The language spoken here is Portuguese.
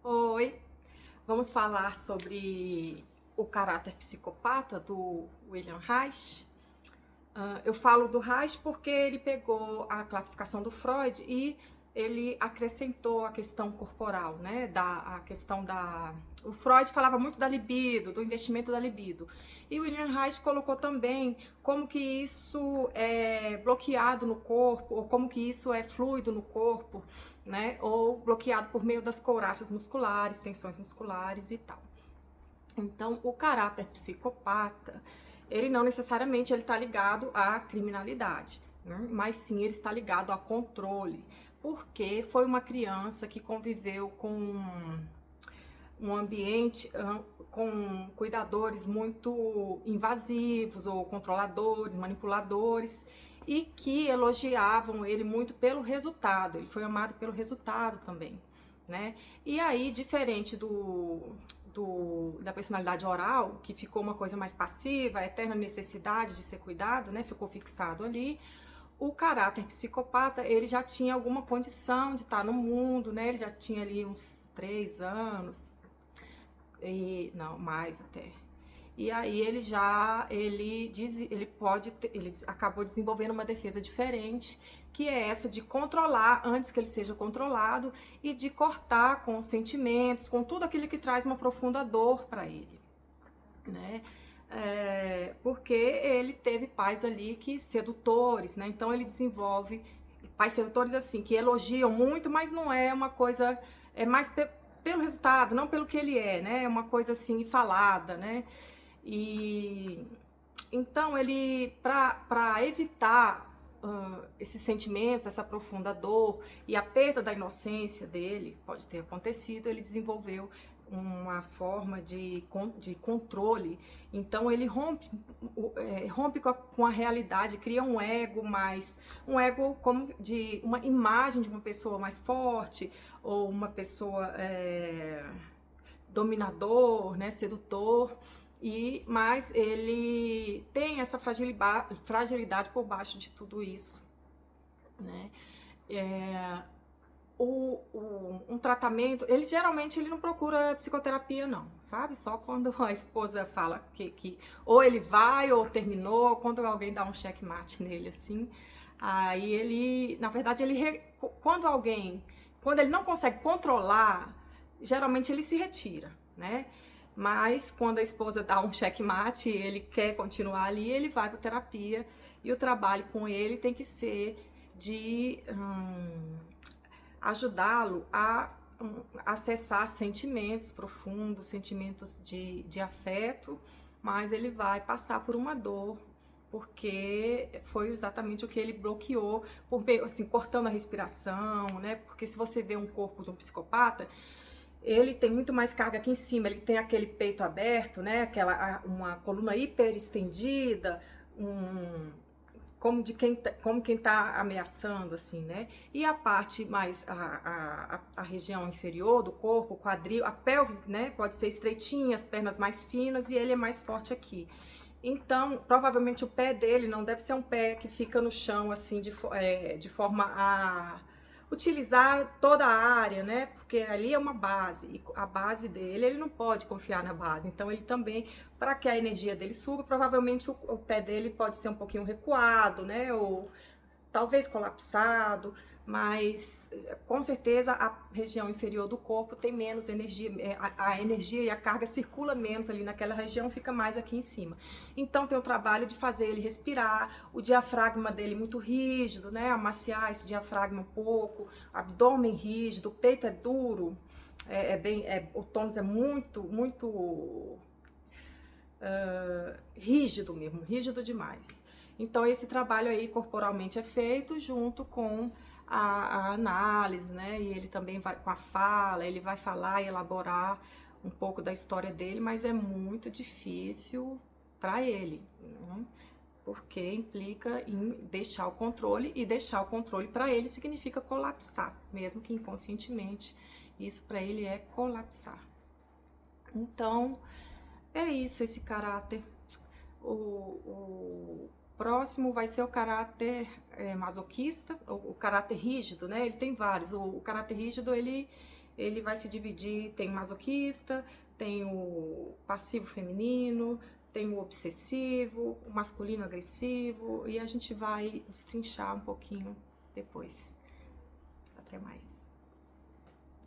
Oi, vamos falar sobre o caráter psicopata do William Reich. Eu falo do Reich porque ele pegou a classificação do Freud e ele acrescentou a questão corporal, né? A questão da. O Freud falava muito da libido, do investimento da libido. E o William Reich colocou também como que isso é bloqueado no corpo, ou como que isso é fluido no corpo, né? Ou bloqueado por meio das couraças musculares, tensões musculares e tal. Então, o caráter psicopata, ele não necessariamente ele está ligado à criminalidade, né? Mas sim ele está ligado a controle, porque foi uma criança que conviveu com um ambiente com cuidadores muito invasivos ou controladores, manipuladores e que elogiavam ele muito pelo resultado. Ele foi amado pelo resultado também, né? E aí, diferente da personalidade oral, que ficou uma coisa mais passiva, a eterna necessidade de ser cuidado, né? Ficou fixado ali. O caráter psicopata, ele já tinha alguma condição de estar no mundo, né? Ele já tinha ali uns 3 anos, e não, mais até. E aí ele acabou desenvolvendo uma defesa diferente, que é essa de controlar antes que ele seja controlado e de cortar com os sentimentos, com tudo aquilo que traz uma profunda dor para ele, né? Porque ele teve pais ali que sedutores, né? Então ele desenvolve pais sedutores assim que elogiam muito, mas não é uma coisa, é mais pelo resultado, não pelo que ele né? É uma coisa assim falada, né? E então ele, para evitar esses sentimentos, essa profunda dor e a perda da inocência dele, pode ter acontecido, ele desenvolveu uma forma de controle. Então ele rompe com a realidade, cria um ego mais, um ego como de uma imagem de uma pessoa mais forte, ou uma pessoa dominador, né, sedutor, mas ele tem essa fragilidade por baixo de tudo isso, né? Um tratamento, ele geralmente ele não procura psicoterapia não, sabe? Só quando a esposa fala que ou ele vai ou terminou, ou quando alguém dá um checkmate nele assim, aí ele, na verdade, quando ele não consegue controlar, geralmente ele se retira, né? Mas quando a esposa dá um checkmate e ele quer continuar ali, ele vai para terapia e o trabalho com ele tem que ser de ajudá-lo a acessar sentimentos profundos, sentimentos de afeto, mas ele vai passar por uma dor, porque foi exatamente o que ele bloqueou, por assim, cortando a respiração, né? Porque se você vê um corpo de um psicopata, ele tem muito mais carga aqui em cima, ele tem aquele peito aberto, né? Uma coluna hiper estendida, como quem tá ameaçando, assim, né? E a parte mais, a região inferior do corpo, o quadril, a pelve, né? Pode ser estreitinha, as pernas mais finas e ele é mais forte aqui. Então, provavelmente o pé dele não deve ser um pé que fica no chão, assim, de forma a utilizar toda a área, né? Porque ali é uma base, e a base dele, ele não pode confiar na base. Então, ele também, para que a energia dele suba, provavelmente o pé dele pode ser um pouquinho recuado, né? Ou talvez colapsado, mas com certeza a região inferior do corpo tem menos energia, a energia e a carga circula menos ali naquela região, fica mais aqui em cima. Então tem o trabalho de fazer ele respirar, o diafragma dele muito rígido, né? Amaciar esse diafragma um pouco, abdômen rígido, o peito é duro, o tônus é muito rígido mesmo, rígido demais. Então esse trabalho aí corporalmente é feito junto com a análise, né? E ele também vai com a fala, ele vai falar e elaborar um pouco da história dele, mas é muito difícil para ele, né? Porque implica em deixar o controle, e deixar o controle para ele significa colapsar, mesmo que inconscientemente, isso para ele é colapsar. Então, é isso, esse caráter. O próximo vai ser o caráter masoquista, o caráter rígido, né? Ele tem vários. O caráter rígido, ele ele vai se dividir, tem o masoquista, tem o passivo feminino, tem o obsessivo, o masculino agressivo, e a gente vai destrinchar um pouquinho depois. Até mais.